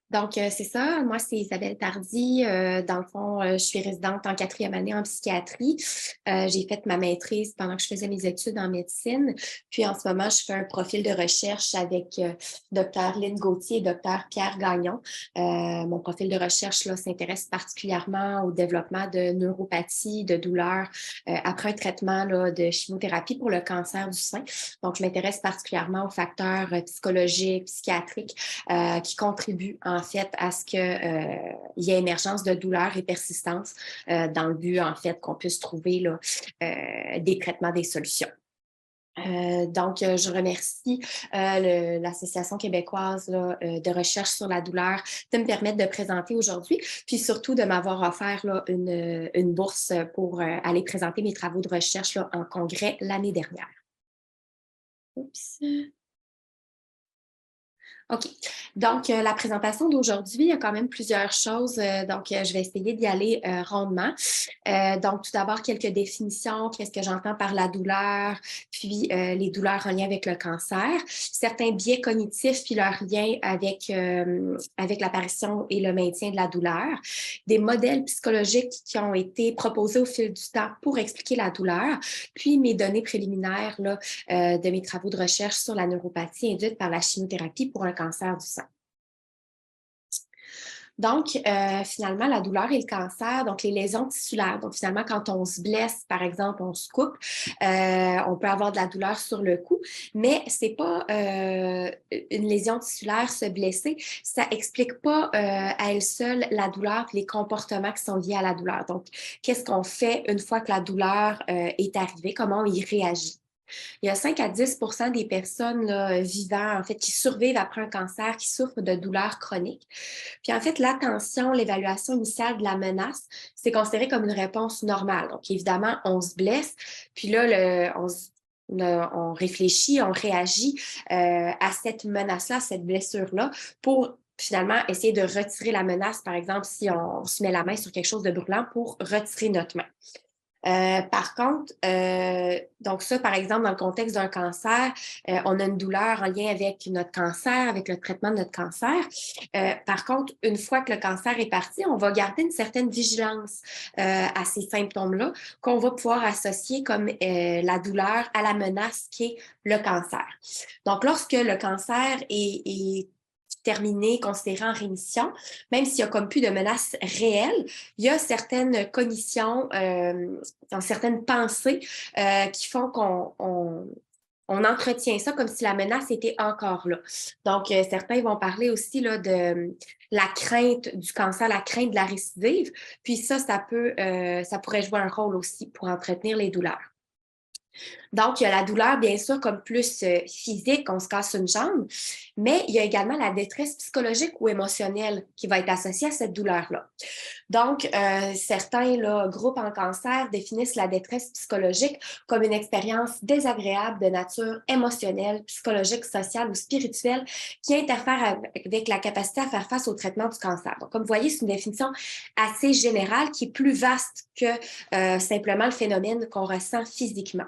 Donc, c'est ça. Moi, c'est Isabelle Tardy. Dans le fond, je suis résidente en 4e année en psychiatrie. J'ai fait ma maîtrise pendant que je faisais mes études en médecine. Puis, en ce moment, je fais un profil de recherche avec Dr. Lynne Gauthier et Dr. Pierre Gagnon. Mon profil de recherche là, s'intéresse particulièrement au développement de neuropathie, de douleurs après un traitement là, de chimiothérapie pour le cancer du sein. Donc, je m'intéresse particulièrement aux facteurs psychologiques, psychiatriques qui contribuent en fait à ce qu'il y ait émergence de douleurs et persistance dans le but en fait qu'on puisse trouver là, des traitements, des solutions. Donc, je remercie l'Association québécoise là, de recherche sur la douleur de me permettre de présenter aujourd'hui, puis surtout de m'avoir offert là, une bourse pour aller présenter mes travaux de recherche là, en congrès l'année dernière. Oups. OK. Donc, la présentation d'aujourd'hui, il y a quand même plusieurs choses. Donc, je vais essayer d'y aller rondement. Donc, tout d'abord, quelques définitions. Qu'est-ce que j'entends par la douleur? Puis, les douleurs en lien avec le cancer. Certains biais cognitifs, puis leur lien avec l'apparition et le maintien de la douleur. Des modèles psychologiques qui ont été proposés au fil du temps pour expliquer la douleur. Puis, mes données préliminaires là, de mes travaux de recherche sur la neuropathie induite par la chimiothérapie pour un cancer du sein. Donc, finalement, la douleur et le cancer, donc les lésions tissulaires. Donc, finalement, quand on se blesse, par exemple, on se coupe, on peut avoir de la douleur sur le cou, mais c'est pas une lésion tissulaire, se blesser, ça explique pas à elle seule la douleur et les comportements qui sont liés à la douleur. Donc, qu'est-ce qu'on fait une fois que la douleur est arrivée? Comment on y réagit? Il y a 5 à 10 des personnes là, vivant, en fait, qui survivent après un cancer, qui souffrent de douleurs chroniques. Puis en fait, l'attention, l'évaluation initiale de la menace, c'est considéré comme une réponse normale. Donc évidemment, on se blesse, puis là, on réfléchit, on réagit à cette menace-là, à cette blessure-là, pour finalement essayer de retirer la menace, par exemple, si on se met la main sur quelque chose de brûlant pour retirer notre main. Par contre, donc ça, par exemple, dans le contexte d'un cancer, on a une douleur en lien avec notre cancer, avec le traitement de notre cancer. Par contre, une fois que le cancer est parti, on va garder une certaine vigilance à ces symptômes-là qu'on va pouvoir associer comme la douleur à la menace qui est le cancer. Donc, lorsque le cancer est terminé, considéré en rémission, même s'il y a comme plus de menaces réelles, il y a certaines cognitions, certaines pensées qui font qu'on entretient ça comme si la menace était encore là. Donc, certains vont parler aussi là, de la crainte du cancer, la crainte de la récidive. Puis ça pourrait jouer un rôle aussi pour entretenir les douleurs. Donc, il y a la douleur, bien sûr, comme plus physique, on se casse une jambe, mais il y a également la détresse psychologique ou émotionnelle qui va être associée à cette douleur-là. Donc, certains là, groupes en cancer définissent la détresse psychologique comme une expérience désagréable de nature émotionnelle, psychologique, sociale ou spirituelle qui interfère avec la capacité à faire face au traitement du cancer. Donc, comme vous voyez, c'est une définition assez générale qui est plus vaste que simplement le phénomène qu'on ressent physiquement.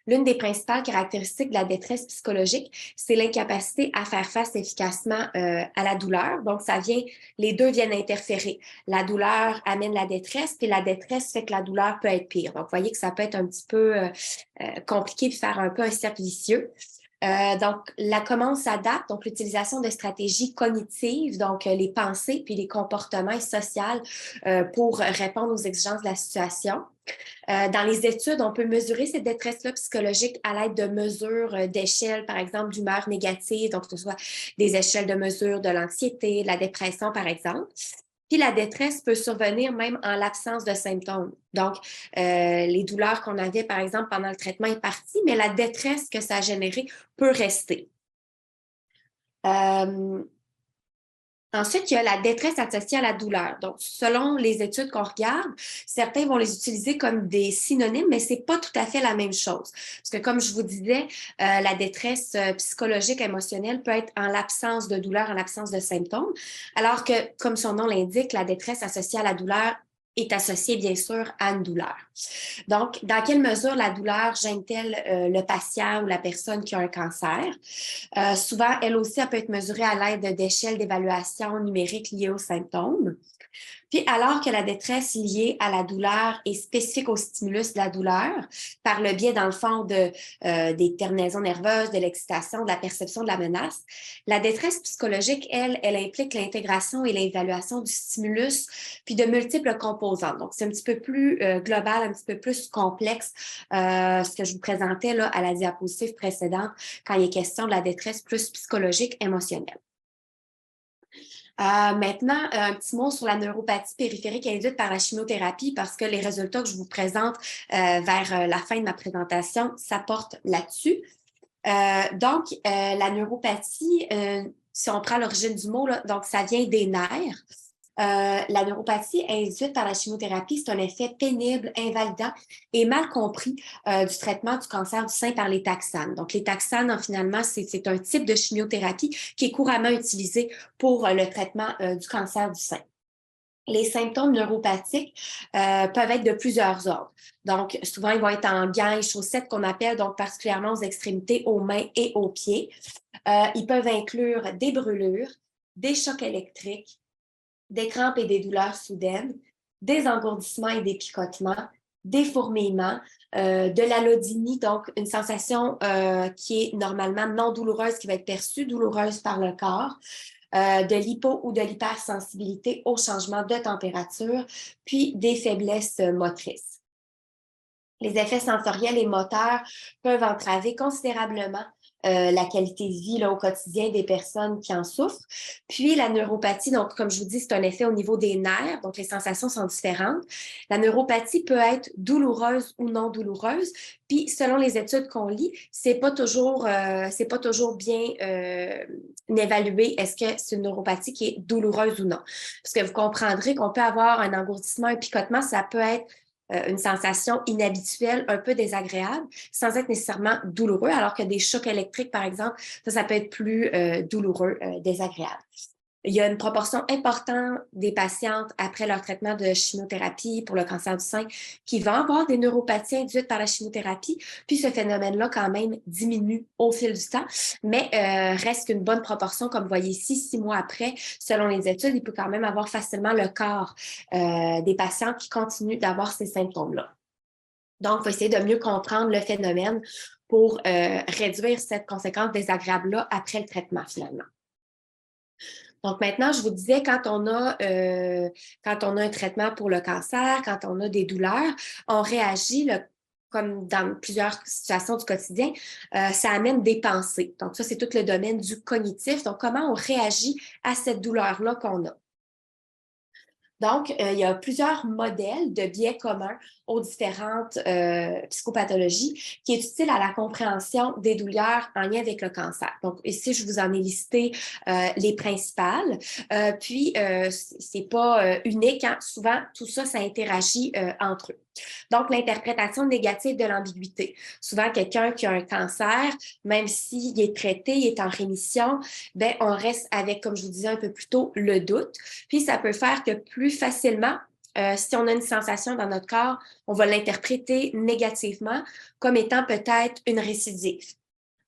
L'une des principales caractéristiques de la détresse psychologique, c'est l'incapacité à faire face efficacement à la douleur. Donc, les deux viennent interférer. La douleur amène la détresse, puis la détresse fait que la douleur peut être pire. Donc, vous voyez que ça peut être un petit peu compliqué de faire un peu un cercle vicieux. Donc, comment on s'adapte, donc l'utilisation de stratégies cognitives, donc les pensées puis les comportements sociaux pour répondre aux exigences de la situation. Dans les études, on peut mesurer cette détresse-là psychologique à l'aide de mesures d'échelle, par exemple, d'humeur négative, donc que ce soit des échelles de mesure de l'anxiété, de la dépression, par exemple. Puis la détresse peut survenir même en l'absence de symptômes. Donc, les douleurs qu'on avait, par exemple, pendant le traitement est partie, mais la détresse que ça a généré peut rester. Ensuite, il y a la détresse associée à la douleur. Donc, selon les études qu'on regarde, certains vont les utiliser comme des synonymes, mais c'est pas tout à fait la même chose. Parce que, comme je vous disais, la détresse psychologique, émotionnelle peut être en l'absence de douleur, en l'absence de symptômes, alors que, comme son nom l'indique, la détresse associée à la douleur est associée, bien sûr, à une douleur. Donc, dans quelle mesure la douleur gêne-t-elle le patient ou la personne qui a un cancer? Souvent, elle aussi, elle peut être mesurée à l'aide d'échelles d'évaluation numérique liées aux symptômes. Puis, alors que la détresse liée à la douleur est spécifique au stimulus de la douleur, par le biais, dans le fond, des terminaisons nerveuses, de l'excitation, de la perception de la menace, la détresse psychologique, elle implique l'intégration et l'évaluation du stimulus, puis de multiples composantes. Donc, c'est un petit peu plus global, un petit peu plus complexe, ce que je vous présentais là, à la diapositive précédente, quand il est question de la détresse plus psychologique, émotionnelle. Maintenant, un petit mot sur la neuropathie périphérique induite par la chimiothérapie, parce que les résultats que je vous présente vers la fin de ma présentation, ça porte là-dessus. La neuropathie, si on prend l'origine du mot, là, donc ça vient des nerfs. La neuropathie induite par la chimiothérapie, c'est un effet pénible, invalidant et mal compris du traitement du cancer du sein par les taxanes. Donc, les taxanes, finalement, c'est un type de chimiothérapie qui est couramment utilisé pour le traitement du cancer du sein. Les symptômes neuropathiques peuvent être de plusieurs ordres. Donc, souvent, ils vont être en gants et chaussettes qu'on appelle, donc particulièrement aux extrémités, aux mains et aux pieds. Ils peuvent inclure des brûlures, des chocs électriques, des crampes et des douleurs soudaines, des engourdissements et des picotements, des fourmillements, de l'allodynie, donc une sensation qui est normalement non douloureuse, qui va être perçue douloureuse par le corps, de l'hypo ou de l'hypersensibilité au changement de température, puis des faiblesses motrices. Les effets sensoriels et moteurs peuvent entraver considérablement la qualité de vie là, au quotidien des personnes qui en souffrent. Puis la neuropathie, donc comme je vous dis, c'est un effet au niveau des nerfs, donc les sensations sont différentes. La neuropathie peut être douloureuse ou non douloureuse. Puis selon les études qu'on lit, c'est pas toujours bien évalué est-ce que c'est une neuropathie qui est douloureuse ou non. Parce que vous comprendrez qu'on peut avoir un engourdissement, un picotement, ça peut être une sensation inhabituelle, un peu désagréable, sans être nécessairement douloureux, alors que des chocs électriques, par exemple, ça peut être plus douloureux, désagréable. Il y a une proportion importante des patientes après leur traitement de chimiothérapie pour le cancer du sein qui vont avoir des neuropathies induites par la chimiothérapie. Puis ce phénomène-là, quand même, diminue au fil du temps, mais reste une bonne proportion, comme vous voyez ici, 6 mois après, selon les études, il peut quand même avoir facilement le quart des patients qui continuent d'avoir ces symptômes-là. Donc, il faut essayer de mieux comprendre le phénomène pour réduire cette conséquence désagréable-là après le traitement, finalement. Donc maintenant, je vous disais, quand on a un traitement pour le cancer, quand on a des douleurs, on réagit comme dans plusieurs situations du quotidien, ça amène des pensées. Donc ça, c'est tout le domaine du cognitif. Donc comment on réagit à cette douleur-là qu'on a. Donc, il y a plusieurs modèles de biais communs aux différentes psychopathologies qui est utile à la compréhension des douleurs en lien avec le cancer. Donc, ici, je vous en ai listé les principales. C'est pas unique. Hein? Souvent, tout ça, ça interagit entre eux. Donc, l'interprétation négative de l'ambiguïté. Souvent, quelqu'un qui a un cancer, même s'il est traité, il est en rémission, ben, on reste avec, comme je vous disais un peu plus tôt, le doute. Puis, ça peut faire que plus facilement, si on a une sensation dans notre corps, on va l'interpréter négativement comme étant peut-être une récidive.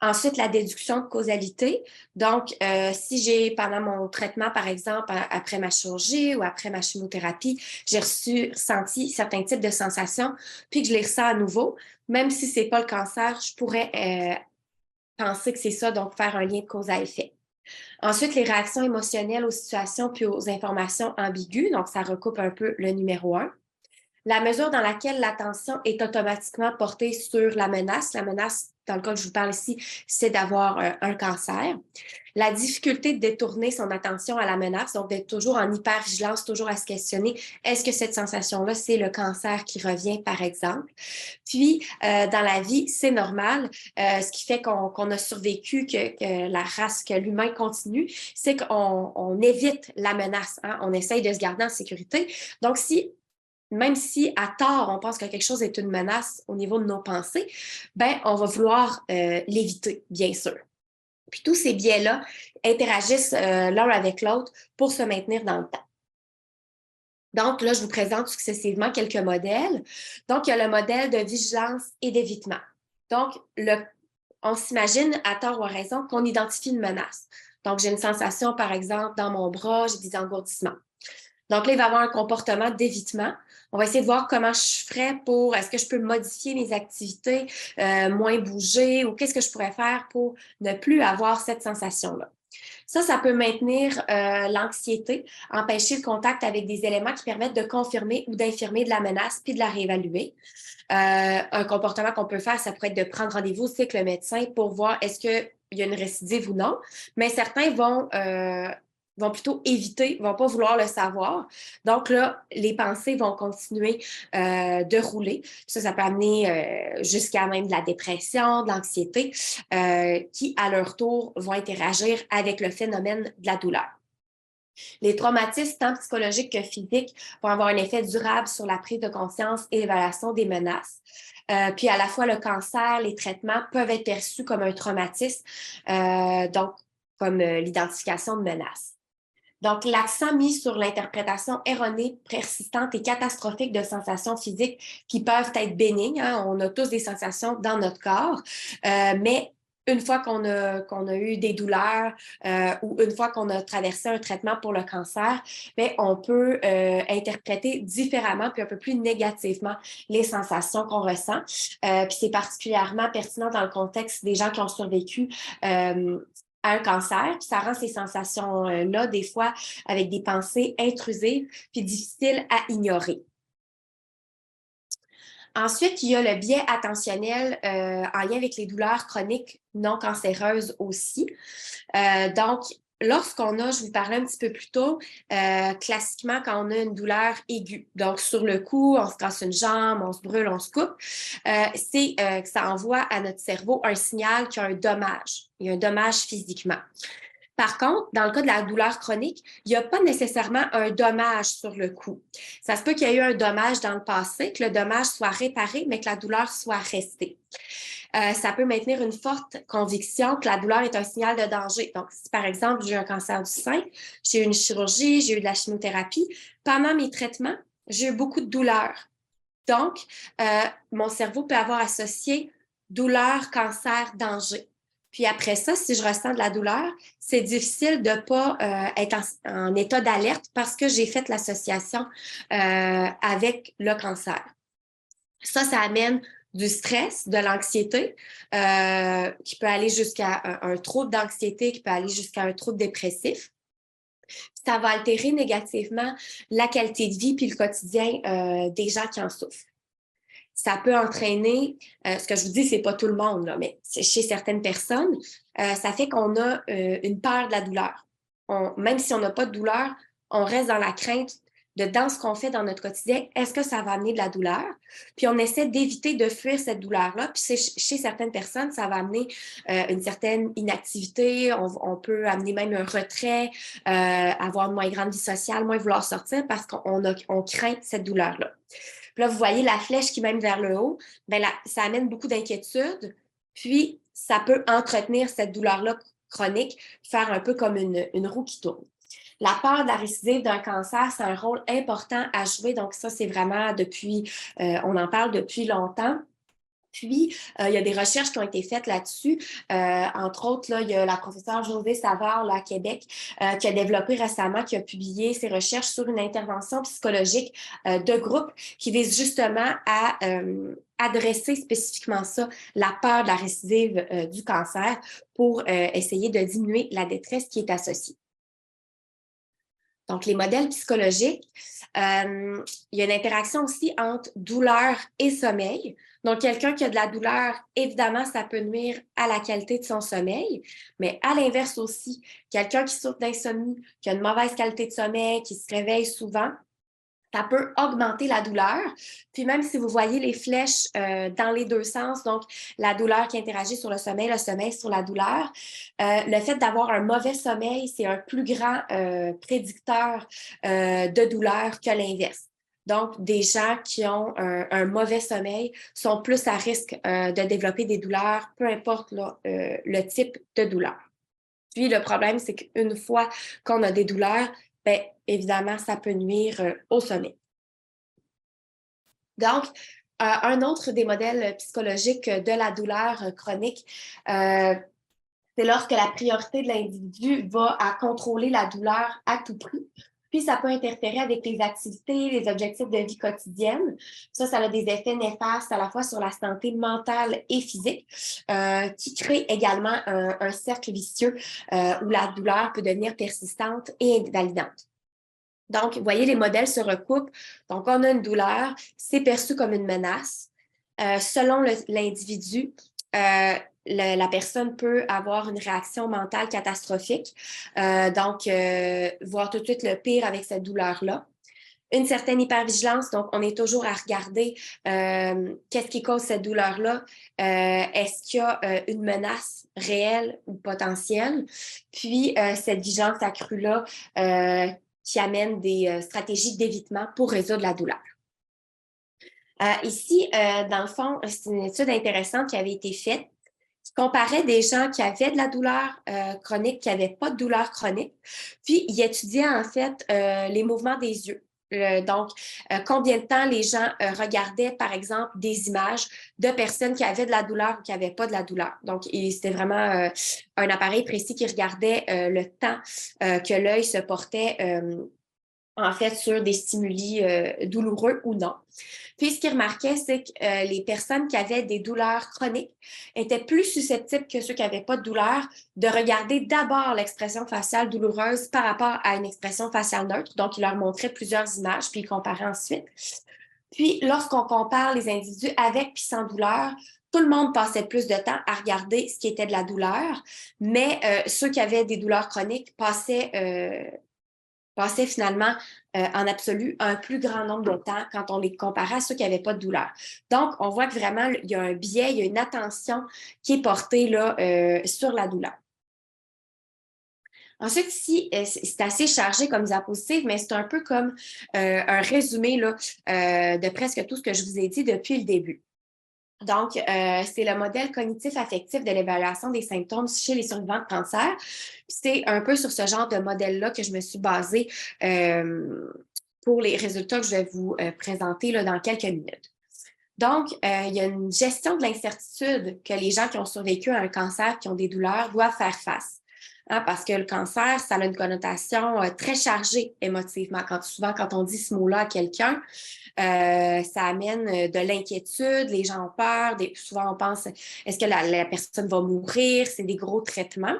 Ensuite, la déduction de causalité. Donc, si j'ai, pendant mon traitement, par exemple, après ma chirurgie ou après ma chimiothérapie, j'ai ressenti certains types de sensations, puis que je les ressens à nouveau, même si c'est pas le cancer, je pourrais penser que c'est ça, donc faire un lien de cause à effet. Ensuite, les réactions émotionnelles aux situations puis aux informations ambiguës. Donc, ça recoupe un peu le numéro 1. La mesure dans laquelle l'attention est automatiquement portée sur la menace dans le cas que je vous parle ici, c'est d'avoir un cancer. La difficulté de détourner son attention à la menace, donc d'être toujours en hypervigilance, toujours à se questionner, est-ce que cette sensation-là, c'est le cancer qui revient, par exemple? Puis, dans la vie, c'est normal. Ce qui fait qu'on a survécu, que la race, que l'humain continue, c'est qu'on évite la menace. Hein? On essaye de se garder en sécurité. Donc, même si à tort, on pense que quelque chose est une menace au niveau de nos pensées, ben on va vouloir l'éviter, bien sûr. Puis tous ces biais-là interagissent l'un avec l'autre pour se maintenir dans le temps. Donc là, je vous présente successivement quelques modèles. Donc, il y a le modèle de vigilance et d'évitement. Donc, on s'imagine, à tort ou à raison, qu'on identifie une menace. Donc, j'ai une sensation, par exemple, dans mon bras, j'ai des engourdissements. Donc là, il va y avoir un comportement d'évitement. On va essayer de voir comment je ferais est-ce que je peux modifier mes activités, moins bouger, ou qu'est-ce que je pourrais faire pour ne plus avoir cette sensation-là. Ça peut maintenir l'anxiété, empêcher le contact avec des éléments qui permettent de confirmer ou d'infirmer de la menace, puis de la réévaluer. Un comportement qu'on peut faire, ça pourrait être de prendre rendez-vous aussi avec le médecin pour voir est-ce qu'il y a une récidive ou non. Mais certains vont plutôt éviter, vont pas vouloir le savoir. Donc là, les pensées vont continuer de rouler. Ça peut amener jusqu'à même de la dépression, de l'anxiété, qui, à leur tour, vont interagir avec le phénomène de la douleur. Les traumatismes, tant psychologiques que physiques, vont avoir un effet durable sur la prise de conscience et l'évaluation des menaces. Puis à la fois, le cancer, les traitements peuvent être perçus comme un traumatisme, donc comme l'identification de menaces. Donc, l'accent mis sur l'interprétation erronée, persistante et catastrophique de sensations physiques qui peuvent être bénignes. Hein, on a tous des sensations dans notre corps, mais une fois qu'on a eu des douleurs ou une fois qu'on a traversé un traitement pour le cancer, bien, on peut interpréter différemment puis un peu plus négativement les sensations qu'on ressent. Puis c'est particulièrement pertinent dans le contexte des gens qui ont survécu à un cancer, puis ça rend ces sensations-là, des fois, avec des pensées intrusives, puis difficiles à ignorer. Ensuite, il y a le biais attentionnel en lien avec les douleurs chroniques non cancéreuses aussi. Donc, lorsqu'on a, je vous parlais un petit peu plus tôt, classiquement, quand on a une douleur aiguë, donc sur le coup, on se casse une jambe, on se brûle, on se coupe, c'est que ça envoie à notre cerveau un signal qu'il y a un dommage. Il y a un dommage physiquement. Par contre, dans le cas de la douleur chronique, il n'y a pas nécessairement un dommage sur le coup. Ça se peut qu'il y ait eu un dommage dans le passé, que le dommage soit réparé, mais que la douleur soit restée. Ça peut maintenir une forte conviction que la douleur est un signal de danger. Donc, si par exemple, j'ai eu un cancer du sein, j'ai eu une chirurgie, j'ai eu de la chimiothérapie, pendant mes traitements, j'ai eu beaucoup de douleur. Donc, mon cerveau peut avoir associé douleur, cancer, danger. Puis après ça, si je ressens de la douleur, c'est difficile de ne pas être en état d'alerte parce que j'ai fait l'association avec le cancer. Ça amène du stress, de l'anxiété, qui peut aller jusqu'à un trouble d'anxiété, qui peut aller jusqu'à un trouble dépressif. Ça va altérer négativement la qualité de vie puis le quotidien des gens qui en souffrent. Ça peut entraîner, ce que je vous dis, c'est pas tout le monde, là, mais chez certaines personnes, ça fait qu'on a une peur de la douleur. Même si on n'a pas de douleur, on reste dans la crainte dans ce qu'on fait dans notre quotidien, est-ce que ça va amener de la douleur? Puis on essaie d'éviter de fuir cette douleur-là. Puis chez certaines personnes, ça va amener une certaine inactivité. On peut amener même un retrait, avoir une moins grande vie sociale, moins vouloir sortir parce qu'on craint cette douleur-là. Puis là, vous voyez la flèche qui mène vers le haut, bien là, ça amène beaucoup d'inquiétude, puis ça peut entretenir cette douleur-là chronique, faire un peu comme une roue qui tourne. La peur de la récidive d'un cancer, c'est un rôle important à jouer. Donc ça, c'est vraiment on en parle depuis longtemps. Puis, il y a des recherches qui ont été faites là-dessus. Entre autres, là, il y a la professeure Josée Savard là, à Québec qui a développé récemment, qui a publié ses recherches sur une intervention psychologique de groupe qui vise justement à adresser spécifiquement ça, la peur de la récidive du cancer pour essayer de diminuer la détresse qui est associée. Donc, les modèles psychologiques, il y a une interaction aussi entre douleur et sommeil. Donc, quelqu'un qui a de la douleur, évidemment, ça peut nuire à la qualité de son sommeil, mais à l'inverse aussi, quelqu'un qui souffre d'insomnie, qui a une mauvaise qualité de sommeil, qui se réveille souvent, ça peut augmenter la douleur. Puis même si vous voyez les flèches dans les deux sens, donc la douleur qui interagit sur le sommeil sur la douleur, le fait d'avoir un mauvais sommeil, c'est un plus grand prédicteur de douleur que l'inverse. Donc, des gens qui ont un mauvais sommeil sont plus à risque de développer des douleurs, peu importe là, le type de douleur. Puis le problème, c'est qu'une fois qu'on a des douleurs, bien, évidemment, ça peut nuire au sommeil. Donc, un autre des modèles psychologiques de la douleur chronique, c'est lorsque la priorité de l'individu va à contrôler la douleur à tout prix. Puis, ça peut interférer avec les activités, les objectifs de vie quotidienne. Ça a des effets néfastes à la fois sur la santé mentale et physique, qui crée également un cercle vicieux où la douleur peut devenir persistante et invalidante. Donc, vous voyez, les modèles se recoupent. Donc, on a une douleur, c'est perçu comme une menace. Selon l'individu, la personne peut avoir une réaction mentale catastrophique, donc voir tout de suite le pire avec cette douleur-là. Une certaine hypervigilance, donc on est toujours à regarder qu'est-ce qui cause cette douleur-là. Est-ce qu'il y a une menace réelle ou potentielle? Puis, cette vigilance accrue-là qui amène des stratégies d'évitement pour résoudre la douleur. Ici, dans le fond, c'est une étude intéressante qui avait été faite qui comparait des gens qui avaient de la douleur chronique, qui n'avaient pas de douleur chronique. Puis, il étudiait en fait les mouvements des yeux. Donc, combien de temps les gens regardaient, par exemple, des images de personnes qui avaient de la douleur ou qui n'avaient pas de la douleur. Donc, c'était vraiment un appareil précis qui regardait le temps que l'œil se portait en fait sur des stimuli douloureux ou non. Puis, ce qu'il remarquait, c'est que les personnes qui avaient des douleurs chroniques étaient plus susceptibles que ceux qui n'avaient pas de douleur de regarder d'abord l'expression faciale douloureuse par rapport à une expression faciale neutre. Donc, il leur montrait plusieurs images, puis il comparait ensuite. Puis, lorsqu'on compare les individus avec puis sans douleur, tout le monde passait plus de temps à regarder ce qui était de la douleur, mais ceux qui avaient des douleurs chroniques passaient finalement en absolu un plus grand nombre de temps quand on les comparait à ceux qui n'avaient pas de douleur. Donc, on voit que vraiment, il y a un biais, il y a une attention qui est portée là, sur la douleur. Ensuite, ici, c'est assez chargé comme diapositive, mais c'est un peu comme un résumé là, de presque tout ce que je vous ai dit depuis le début. Donc, c'est le modèle cognitif-affectif de l'évaluation des symptômes chez les survivants de cancer. C'est un peu sur ce genre de modèle-là que je me suis basée pour les résultats que je vais vous présenter là, dans quelques minutes. Donc, il y a une gestion de l'incertitude que les gens qui ont survécu à un cancer, qui ont des douleurs, doivent faire face. Hein, parce que le cancer, ça a une connotation très chargée émotivement. Souvent, quand on dit ce mot-là à quelqu'un, ça amène de l'inquiétude, les gens ont peur. Souvent, on pense, est-ce que la personne va mourir? C'est des gros traitements.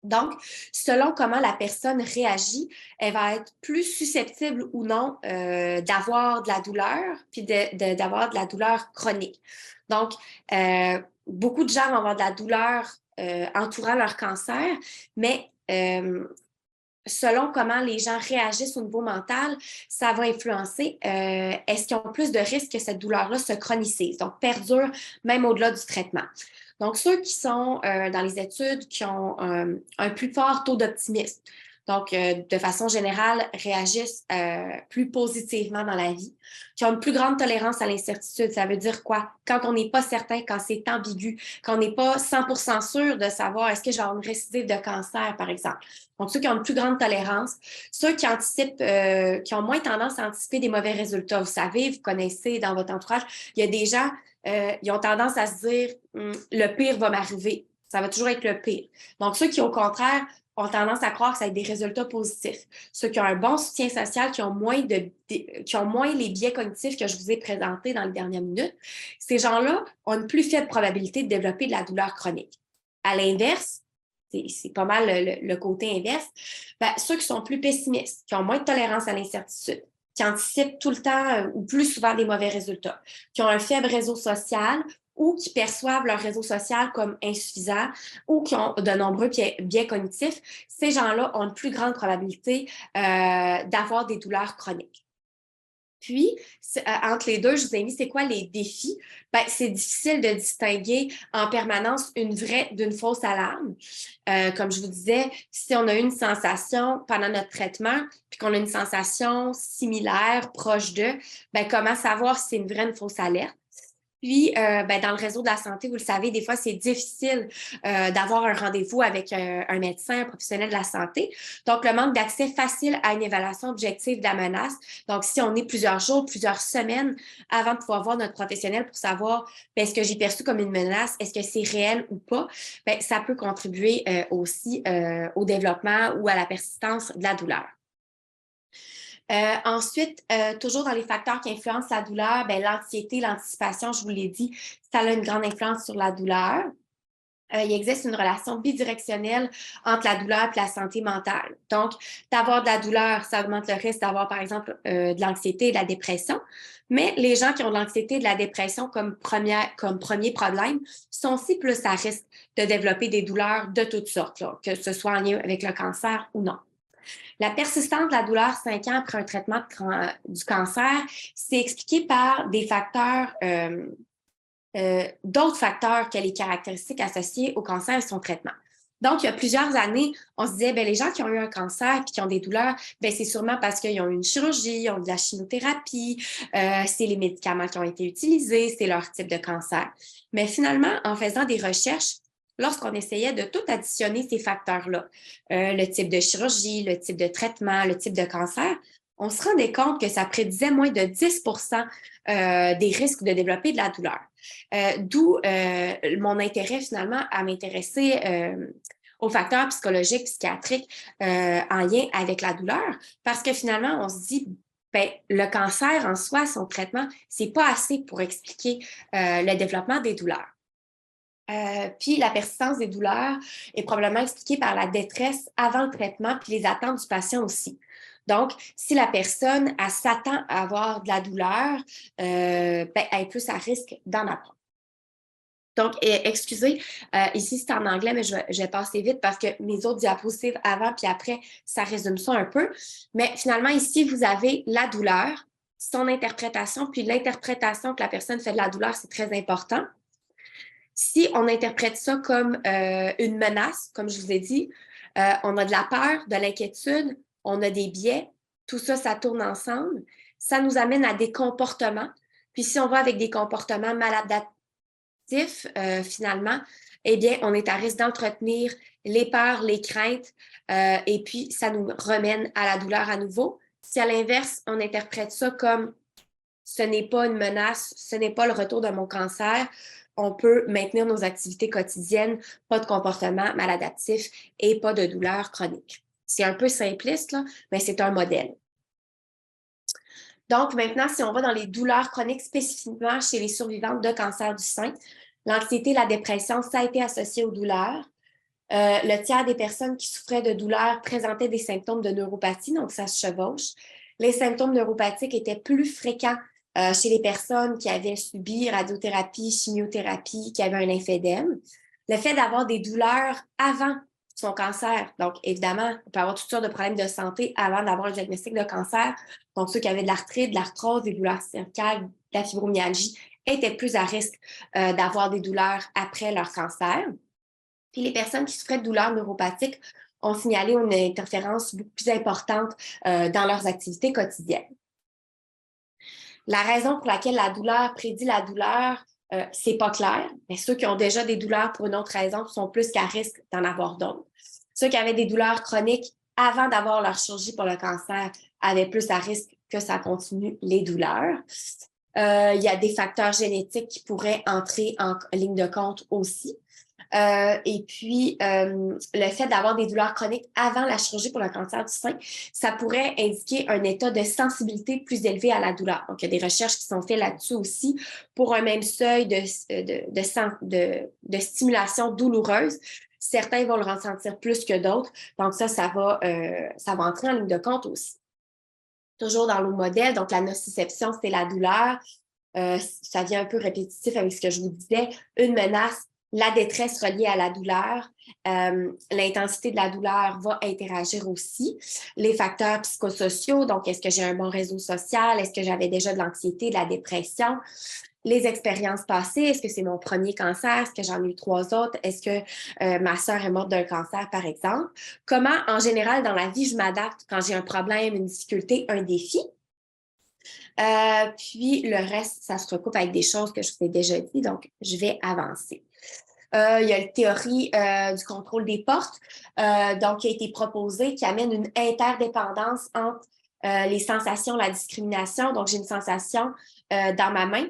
Donc, selon comment la personne réagit, elle va être plus susceptible ou non d'avoir de la douleur, puis d'avoir de la douleur chronique. Donc, beaucoup de gens vont avoir de la douleur entourant leur cancer, mais selon comment les gens réagissent au niveau mental, ça va influencer est-ce qu'ils ont plus de risques que cette douleur-là se chronicise, donc perdure même au-delà du traitement. Donc, ceux qui sont dans les études qui ont un plus fort taux d'optimisme, donc de façon générale, réagissent plus positivement dans la vie, qui ont une plus grande tolérance à l'incertitude. Ça veut dire quoi? Quand on n'est pas certain, quand c'est ambigu, quand on n'est pas 100% sûr de savoir est-ce que j'ai une récidive de cancer, par exemple. Donc, ceux qui ont une plus grande tolérance, ceux qui anticipent, qui ont moins tendance à anticiper des mauvais résultats. Vous savez, vous connaissez dans votre entourage, il y a des gens, ils ont tendance à se dire le pire va m'arriver. Ça va toujours être le pire. Donc, ceux qui, au contraire, ont tendance à croire que ça a des résultats positifs. Ceux qui ont un bon soutien social, qui ont moins les biais cognitifs que je vous ai présentés dans les dernières minutes, ces gens-là ont une plus faible probabilité de développer de la douleur chronique. À l'inverse, c'est pas mal le côté inverse, ceux qui sont plus pessimistes, qui ont moins de tolérance à l'incertitude, qui anticipent tout le temps ou plus souvent des mauvais résultats, qui ont un faible réseau social ou qui perçoivent leur réseau social comme insuffisant ou qui ont de nombreux biais cognitifs, ces gens-là ont une plus grande probabilité d'avoir des douleurs chroniques. Puis, entre les deux, je vous ai mis c'est quoi les défis? C'est difficile de distinguer en permanence une vraie d'une fausse alarme. Comme je vous disais, si on a eu une sensation pendant notre traitement, puis qu'on a une sensation similaire, proche d'eux, comment savoir si c'est une vraie ou une fausse alerte? Puis, dans le réseau de la santé, vous le savez, des fois, c'est difficile d'avoir un rendez-vous avec un médecin, un professionnel de la santé. Donc, le manque d'accès facile à une évaluation objective de la menace. Donc, si on est plusieurs jours, plusieurs semaines avant de pouvoir voir notre professionnel pour savoir est-ce que j'ai perçu comme une menace, est-ce que c'est réel ou pas, bien, ça peut contribuer aussi au développement ou à la persistance de la douleur. Ensuite, toujours dans les facteurs qui influencent la douleur, ben, l'anxiété, l'anticipation, je vous l'ai dit, ça a une grande influence sur la douleur. Il existe une relation bidirectionnelle entre la douleur et la santé mentale. Donc, d'avoir de la douleur, ça augmente le risque d'avoir, par exemple, de l'anxiété et de la dépression. Mais les gens qui ont de l'anxiété et de la dépression comme premier problème sont aussi plus à risque de développer des douleurs de toutes sortes, là, que ce soit en lien avec le cancer ou non. La persistance de la douleur 5 ans après un traitement du cancer, c'est expliqué par des facteurs, d'autres facteurs que les caractéristiques associées au cancer et son traitement. Donc, il y a plusieurs années, on se disait, les gens qui ont eu un cancer et qui ont des douleurs, c'est sûrement parce qu'ils ont eu une chirurgie, ils ont eu de la chimiothérapie, c'est les médicaments qui ont été utilisés, c'est leur type de cancer. Mais finalement, en faisant des recherches, lorsqu'on essayait de tout additionner ces facteurs-là, le type de chirurgie, le type de traitement, le type de cancer, on se rendait compte que ça prédisait moins de 10 des risques de développer de la douleur. D'où mon intérêt finalement à m'intéresser aux facteurs psychologiques, psychiatriques en lien avec la douleur, parce que finalement, on se dit, le cancer en soi, son traitement, c'est pas assez pour expliquer le développement des douleurs. Puis la persistance des douleurs est probablement expliquée par la détresse avant le traitement, puis les attentes du patient aussi. Donc, si la personne s'attend à avoir de la douleur, elle est plus à risque d'en avoir. Donc, excusez, ici c'est en anglais, mais je vais passer vite parce que mes autres diapositives avant puis après, ça résume ça un peu. Mais finalement, ici, vous avez la douleur, son interprétation, puis l'interprétation que la personne fait de la douleur, c'est très important. Si on interprète ça comme une menace, comme je vous ai dit, on a de la peur, de l'inquiétude, on a des biais, tout ça, ça tourne ensemble. Ça nous amène à des comportements. Puis si on va avec des comportements maladaptifs, finalement, eh bien, on est à risque d'entretenir les peurs, les craintes, et puis ça nous remène à la douleur à nouveau. Si à l'inverse, on interprète ça comme ce n'est pas une menace, ce n'est pas le retour de mon cancer, on peut maintenir nos activités quotidiennes, pas de comportement maladaptif et pas de douleur chronique. C'est un peu simpliste, là, mais c'est un modèle. Donc, maintenant, si on va dans les douleurs chroniques spécifiquement chez les survivantes de cancer du sein, l'anxiété, la dépression, ça a été associé aux douleurs. Le tiers des personnes qui souffraient de douleurs présentaient des symptômes de neuropathie, donc ça se chevauche. Les symptômes neuropathiques étaient plus fréquents chez les personnes qui avaient subi radiothérapie, chimiothérapie, qui avaient un lymphédème. Le fait d'avoir des douleurs avant son cancer, donc évidemment, on peut avoir toutes sortes de problèmes de santé avant d'avoir un diagnostic de cancer. Donc, ceux qui avaient de l'arthrite, de l'arthrose, des douleurs cervicales, de la fibromyalgie, étaient plus à risque d'avoir des douleurs après leur cancer. Puis les personnes qui souffraient de douleurs neuropathiques ont signalé une interférence beaucoup plus importante dans leurs activités quotidiennes. La raison pour laquelle la douleur prédit la douleur, c'est pas clair, mais ceux qui ont déjà des douleurs pour une autre raison sont plus qu'à risque d'en avoir d'autres. Ceux qui avaient des douleurs chroniques avant d'avoir leur chirurgie pour le cancer avaient plus à risque que ça continue les douleurs. Il y a des facteurs génétiques qui pourraient entrer en ligne de compte aussi. Et puis, le fait d'avoir des douleurs chroniques avant la chirurgie pour le cancer du sein, ça pourrait indiquer un état de sensibilité plus élevé à la douleur. Donc, il y a des recherches qui sont faites là-dessus aussi pour un même seuil de stimulation douloureuse. Certains vont le ressentir plus que d'autres. Donc, ça va entrer en ligne de compte aussi. Toujours dans le modèle, donc la nociception, c'est la douleur. Ça vient un peu répétitif avec ce que je vous disais. Une menace, la détresse reliée à la douleur, l'intensité de la douleur va interagir aussi. Les facteurs psychosociaux, donc est-ce que j'ai un bon réseau social? Est-ce que j'avais déjà de l'anxiété, de la dépression? Les expériences passées, est-ce que c'est mon premier cancer? Est-ce que j'en ai eu 3 autres? Est-ce que ma sœur est morte d'un cancer, par exemple? Comment, en général, dans la vie, je m'adapte quand j'ai un problème, une difficulté, un défi? Puis le reste, ça se recoupe avec des choses que je vous ai déjà dit, donc je vais avancer. Il y a la théorie du contrôle des portes, donc qui a été proposée, qui amène une interdépendance entre les sensations, la discrimination. Donc, j'ai une sensation dans ma main.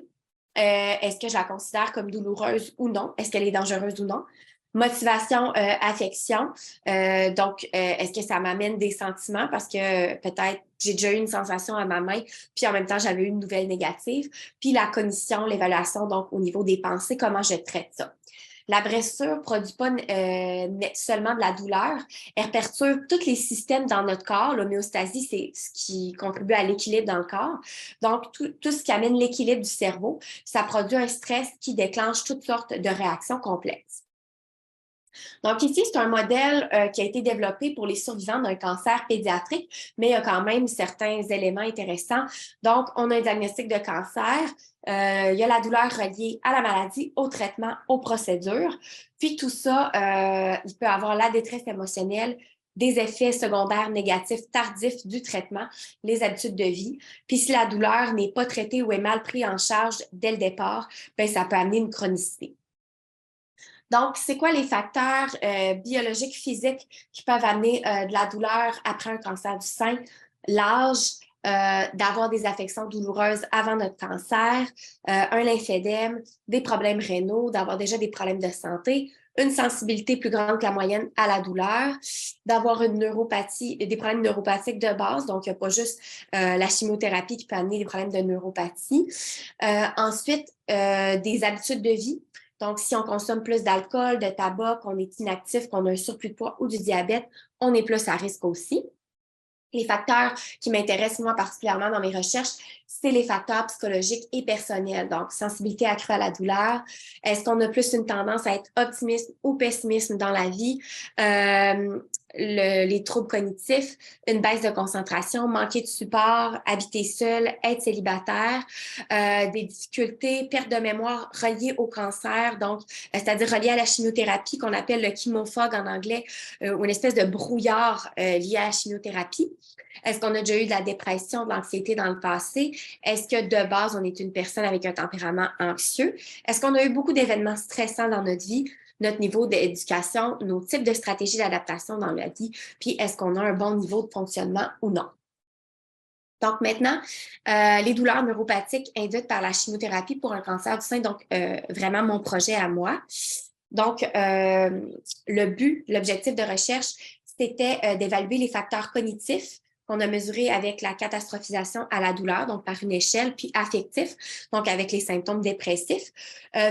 Est-ce que je la considère comme douloureuse ou non? Est-ce qu'elle est dangereuse ou non? Motivation, affection. Donc, est-ce que ça m'amène des sentiments? Parce que peut-être j'ai déjà eu une sensation à ma main, puis en même temps, j'avais eu une nouvelle négative. Puis la cognition, l'évaluation, donc au niveau des pensées, comment je traite ça. La blessure ne produit pas seulement de la douleur, elle perturbe tous les systèmes dans notre corps. L'homéostasie, c'est ce qui contribue à l'équilibre dans le corps. Donc, tout ce qui amène l'équilibre du cerveau, ça produit un stress qui déclenche toutes sortes de réactions complexes. Donc, ici, c'est un modèle qui a été développé pour les survivants d'un cancer pédiatrique, mais il y a quand même certains éléments intéressants. Donc, on a un diagnostic de cancer, il y a la douleur reliée à la maladie, au traitement, aux procédures. Puis tout ça, il peut avoir la détresse émotionnelle, des effets secondaires négatifs tardifs du traitement, les habitudes de vie. Puis si la douleur n'est pas traitée ou est mal prise en charge dès le départ, bien, ça peut amener une chronicité. Donc, c'est quoi les facteurs biologiques, physiques qui peuvent amener de la douleur après un cancer du sein? L'âge, d'avoir des affections douloureuses avant notre cancer, un lymphédème, des problèmes rénaux, d'avoir déjà des problèmes de santé, une sensibilité plus grande que la moyenne à la douleur, d'avoir une neuropathie, des problèmes neuropathiques de base, donc il n'y a pas juste la chimiothérapie qui peut amener des problèmes de neuropathie. Ensuite, des habitudes de vie. Donc, si on consomme plus d'alcool, de tabac, qu'on est inactif, qu'on a un surplus de poids ou du diabète, on est plus à risque aussi. Les facteurs qui m'intéressent, moi, particulièrement dans mes recherches, c'est les facteurs psychologiques et personnels. Donc, sensibilité accrue à la douleur. Est-ce qu'on a plus une tendance à être optimiste ou pessimiste dans la vie? Les troubles cognitifs, une baisse de concentration, manquer de support, habiter seul, être célibataire, des difficultés, perte de mémoire reliées au cancer, donc, c'est-à-dire reliées à la chimiothérapie qu'on appelle le chemofog en anglais, ou une espèce de brouillard lié à la chimiothérapie. Est-ce qu'on a déjà eu de la dépression, de l'anxiété dans le passé? Est-ce que de base, on est une personne avec un tempérament anxieux? Est-ce qu'on a eu beaucoup d'événements stressants dans notre vie? Notre niveau d'éducation, nos types de stratégies d'adaptation dans la vie, puis est-ce qu'on a un bon niveau de fonctionnement ou non? Donc maintenant, les douleurs neuropathiques induites par la chimiothérapie pour un cancer du sein, donc vraiment mon projet à moi. Donc, l'objectif de recherche, c'était d'évaluer les facteurs cognitifs qu'on a mesurés avec la catastrophisation à la douleur, donc par une échelle, puis affectif, donc avec les symptômes dépressifs,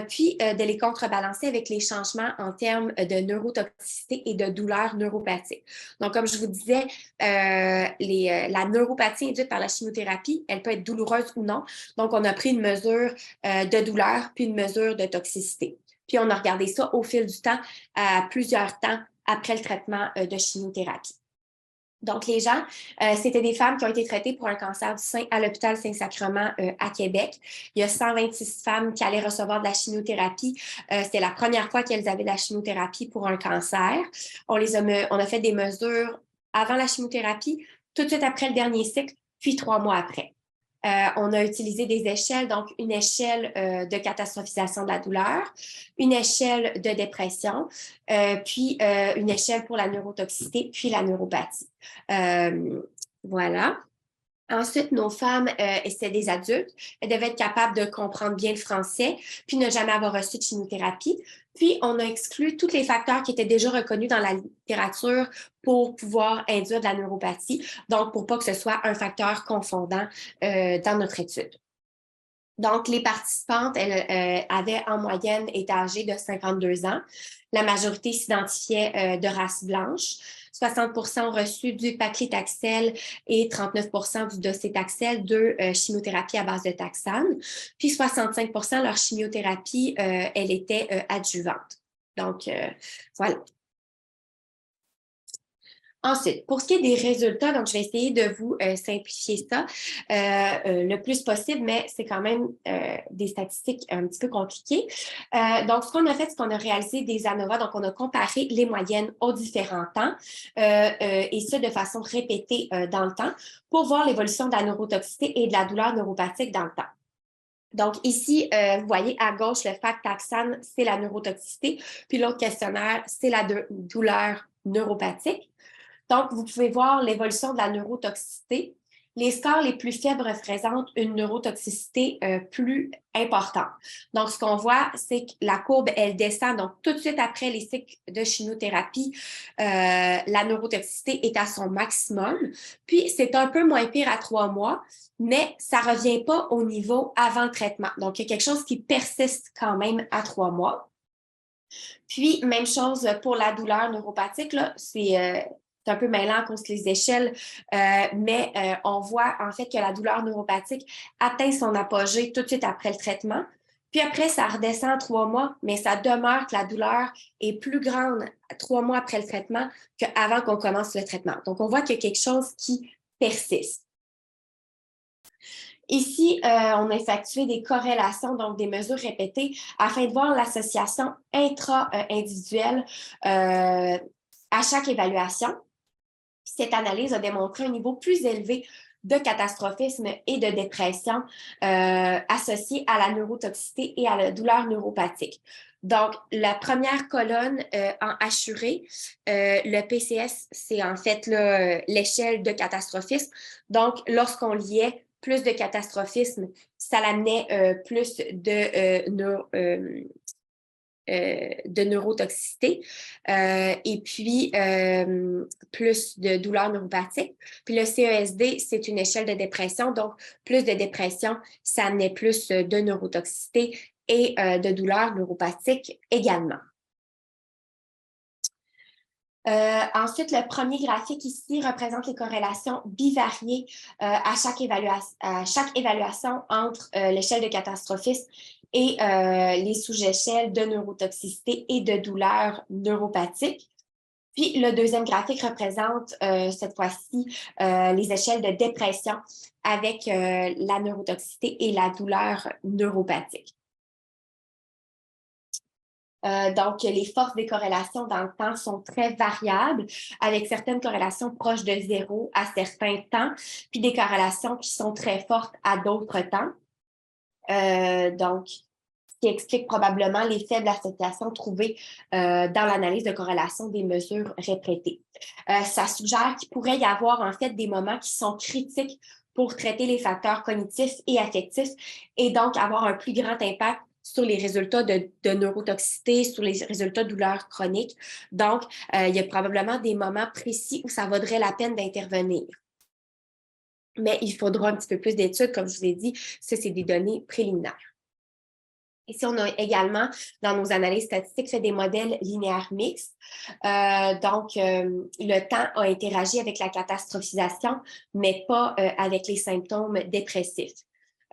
puis de les contrebalancer avec les changements en termes de neurotoxicité et de douleur neuropathique. Donc, comme je vous disais, la neuropathie induite par la chimiothérapie, elle peut être douloureuse ou non. Donc, on a pris une mesure de douleur, puis une mesure de toxicité. Puis, on a regardé ça au fil du temps, à plusieurs temps après le traitement de chimiothérapie. Donc, les gens, c'était des femmes qui ont été traitées pour un cancer du sein à l'hôpital Saint-Sacrement à Québec. Il y a 126 femmes qui allaient recevoir de la chimiothérapie. C'était la première fois qu'elles avaient de la chimiothérapie pour un cancer. On a fait des mesures avant la chimiothérapie, tout de suite après le dernier cycle, puis 3 mois après. On a utilisé des échelles, donc une échelle de catastrophisation de la douleur, une échelle de dépression, puis une échelle pour la neurotoxicité, puis la neuropathie. Voilà. Ensuite, nos femmes, c'était des adultes, elles devaient être capables de comprendre bien le français, puis ne jamais avoir reçu de chimiothérapie. Puis, on a exclu tous les facteurs qui étaient déjà reconnus dans la littérature pour pouvoir induire de la neuropathie, donc pour pas que ce soit un facteur confondant dans notre étude. Donc, les participantes, elles avaient en moyenne été âgées de 52 ans. La majorité s'identifiait de race blanche. 60 ont reçu du paclitaxel et 39 du docétaxel, deux chimiothérapies à base de taxane. Puis 65 leur chimiothérapie, elle était adjuvante. Donc, voilà. Ensuite, pour ce qui est des résultats, donc je vais essayer de vous simplifier ça le plus possible, mais c'est quand même des statistiques un petit peu compliquées. Donc, ce qu'on a fait, c'est qu'on a réalisé des ANOVA, donc on a comparé les moyennes aux différents temps, et ce, de façon répétée dans le temps, pour voir l'évolution de la neurotoxicité et de la douleur neuropathique dans le temps. Donc, ici, vous voyez à gauche, le FACT taxane, c'est la neurotoxicité, puis l'autre questionnaire, c'est la douleur neuropathique. Donc, vous pouvez voir l'évolution de la neurotoxicité. Les scores les plus faibles représentent une neurotoxicité plus importante. Donc, ce qu'on voit, c'est que la courbe, elle descend. Donc, tout de suite après les cycles de chimiothérapie, la neurotoxicité est à son maximum. Puis, c'est un peu moins pire à 3 mois, mais ça ne revient pas au niveau avant le traitement. Donc, il y a quelque chose qui persiste quand même à 3 mois. Puis, même chose pour la douleur neuropathique, là, c'est un peu mêlant à cause des échelles, mais on voit en fait que la douleur neuropathique atteint son apogée tout de suite après le traitement. Puis après, ça redescend 3 mois, mais ça demeure que la douleur est plus grande 3 mois après le traitement qu'avant qu'on commence le traitement. Donc, on voit qu'il y a quelque chose qui persiste. Ici, on a effectué des corrélations, donc des mesures répétées, afin de voir l'association intra-individuelle à chaque évaluation. Cette analyse a démontré un niveau plus élevé de catastrophisme et de dépression associés à la neurotoxicité et à la douleur neuropathique. Donc, la première colonne en hachuré, le PCS, c'est en fait l'échelle de catastrophisme. Donc, lorsqu'on liait plus de catastrophisme, ça l'amenait plus de neurotoxicité et puis plus de douleurs neuropathiques. Puis le CESD, c'est une échelle de dépression, donc plus de dépression, ça amenait plus de neurotoxicité et de douleurs neuropathiques également. Ensuite, le premier graphique ici représente les corrélations bivariées à chaque évaluation entre l'échelle de catastrophisme et les sous-échelles de neurotoxicité et de douleurs neuropathiques. Puis, le deuxième graphique représente cette fois-ci les échelles de dépression avec la neurotoxicité et la douleur neuropathique. Donc, les forces des corrélations dans le temps sont très variables, avec certaines corrélations proches de 0 à certains temps, puis des corrélations qui sont très fortes à d'autres temps. Donc, ce qui explique probablement les faibles associations trouvées dans l'analyse de corrélation des mesures répétées. Ça suggère qu'il pourrait y avoir en fait des moments qui sont critiques pour traiter les facteurs cognitifs et affectifs et donc avoir un plus grand impact sur les résultats de neurotoxicité, sur les résultats de douleurs chroniques. Donc, il y a probablement des moments précis où ça vaudrait la peine d'intervenir. Mais il faudra un petit peu plus d'études, comme je vous ai dit, ça, c'est des données préliminaires. Ici, on a également, dans nos analyses statistiques, fait des modèles linéaires mixtes. Le temps a interagi avec la catastrophisation, mais pas avec les symptômes dépressifs.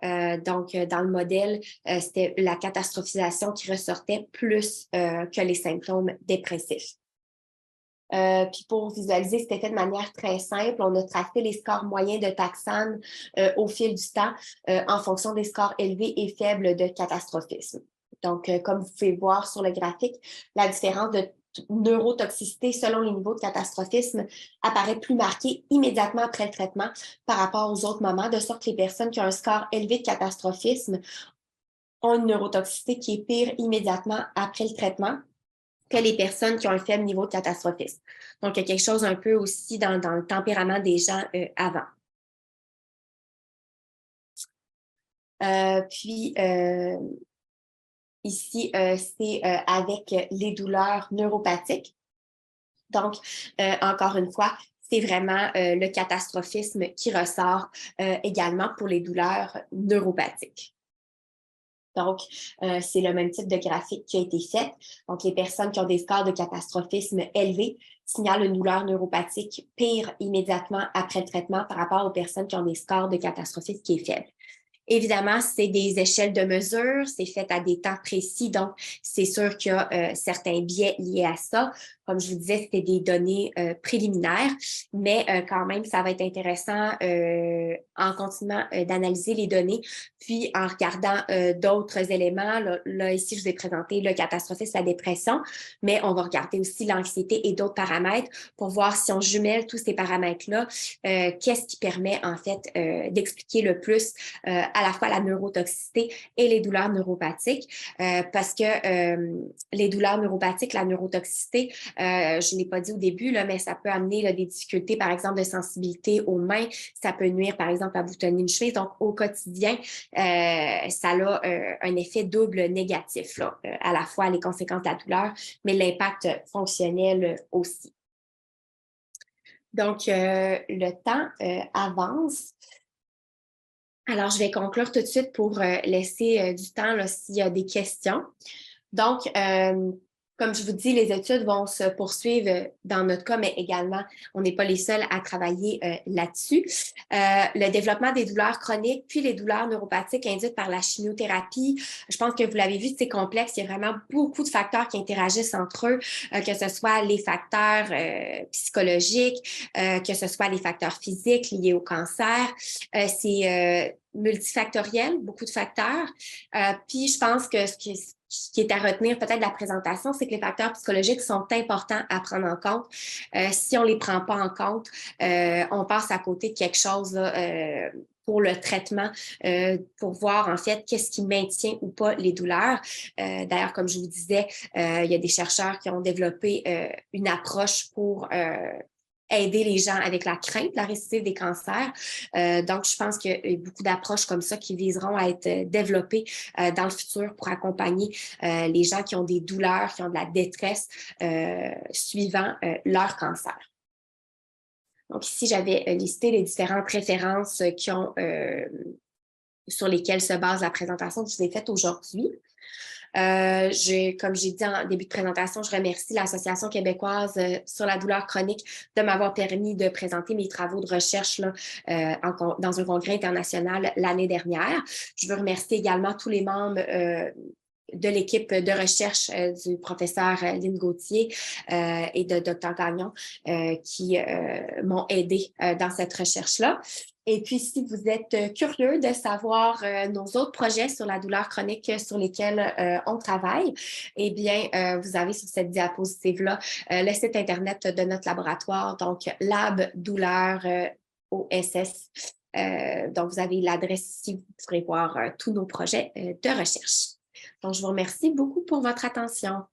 Dans le modèle, c'était la catastrophisation qui ressortait plus que les symptômes dépressifs. Puis pour visualiser, c'était fait de manière très simple. On a tracé les scores moyens de taxane au fil du temps en fonction des scores élevés et faibles de catastrophisme. Donc, comme vous pouvez voir sur le graphique, la différence de neurotoxicité selon les niveaux de catastrophisme apparaît plus marquée immédiatement après le traitement par rapport aux autres moments, de sorte que les personnes qui ont un score élevé de catastrophisme ont une neurotoxicité qui est pire immédiatement après le traitement que les personnes qui ont un faible niveau de catastrophisme. Donc, il y a quelque chose un peu aussi dans le tempérament des gens avant. Ici, c'est avec les douleurs neuropathiques. Donc, encore une fois, c'est vraiment le catastrophisme qui ressort également pour les douleurs neuropathiques. Donc, c'est le même type de graphique qui a été fait. Donc, les personnes qui ont des scores de catastrophisme élevés signalent une douleur neuropathique pire immédiatement après le traitement par rapport aux personnes qui ont des scores de catastrophisme qui est faible. Évidemment, c'est des échelles de mesure, c'est fait à des temps précis, donc c'est sûr qu'il y a certains biais liés à ça. Comme je vous disais, c'était des données préliminaires, mais quand même, ça va être intéressant en continuant d'analyser les données, puis en regardant d'autres éléments. Là, ici, je vous ai présenté le catastrophisme, la dépression, mais on va regarder aussi l'anxiété et d'autres paramètres pour voir si on jumelle tous ces paramètres-là, qu'est-ce qui permet en fait d'expliquer le plus à la fois la neurotoxicité et les douleurs neuropathiques, parce que les douleurs neuropathiques, la neurotoxicité, je ne l'ai pas dit au début, là, mais ça peut amener là, des difficultés, par exemple, de sensibilité aux mains. Ça peut nuire, par exemple, à boutonner une chemise. Donc, au quotidien, ça a un effet double négatif, là, à la fois les conséquences de la douleur, mais l'impact fonctionnel aussi. Donc, le temps avance. Alors, je vais conclure tout de suite pour laisser du temps là, s'il y a des questions. Donc, comme je vous dis, les études vont se poursuivre dans notre cas, mais également, on n'est pas les seuls à travailler là-dessus. Le développement des douleurs chroniques, puis les douleurs neuropathiques induites par la chimiothérapie, je pense que vous l'avez vu, c'est complexe. Il y a vraiment beaucoup de facteurs qui interagissent entre eux, que ce soit les facteurs psychologiques, que ce soit les facteurs physiques liés au cancer. C'est multifactoriel, beaucoup de facteurs. Puis je pense que ce qui est à retenir peut-être de la présentation, c'est que les facteurs psychologiques sont importants à prendre en compte. Si on ne les prend pas en compte, on passe à côté de quelque chose là, pour le traitement, pour voir en fait qu'est-ce qui maintient ou pas les douleurs. D'ailleurs, comme je vous disais, il y a des chercheurs qui ont développé une approche pour aider les gens avec la crainte, la récidive des cancers. Donc, je pense qu'il y a beaucoup d'approches comme ça qui viseront à être développées dans le futur pour accompagner les gens qui ont des douleurs, qui ont de la détresse suivant leur cancer. Donc, ici, j'avais listé les différentes références sur lesquelles se base la présentation que je vous ai faite aujourd'hui. Comme j'ai dit en début de présentation, je remercie l'Association québécoise sur la douleur chronique de m'avoir permis de présenter mes travaux de recherche là, dans un congrès international l'année dernière. Je veux remercier également tous les membres de l'équipe de recherche du professeur Lynn Gauthier et de Dr Gagnon qui m'ont aidé dans cette recherche-là. Et puis, si vous êtes curieux de savoir nos autres projets sur la douleur chronique sur lesquels on travaille, eh bien, vous avez sur cette diapositive-là le site Internet de notre laboratoire, donc Lab Douleur OSS. Donc, vous avez l'adresse ici, vous pourrez voir tous nos projets de recherche. Donc, je vous remercie beaucoup pour votre attention.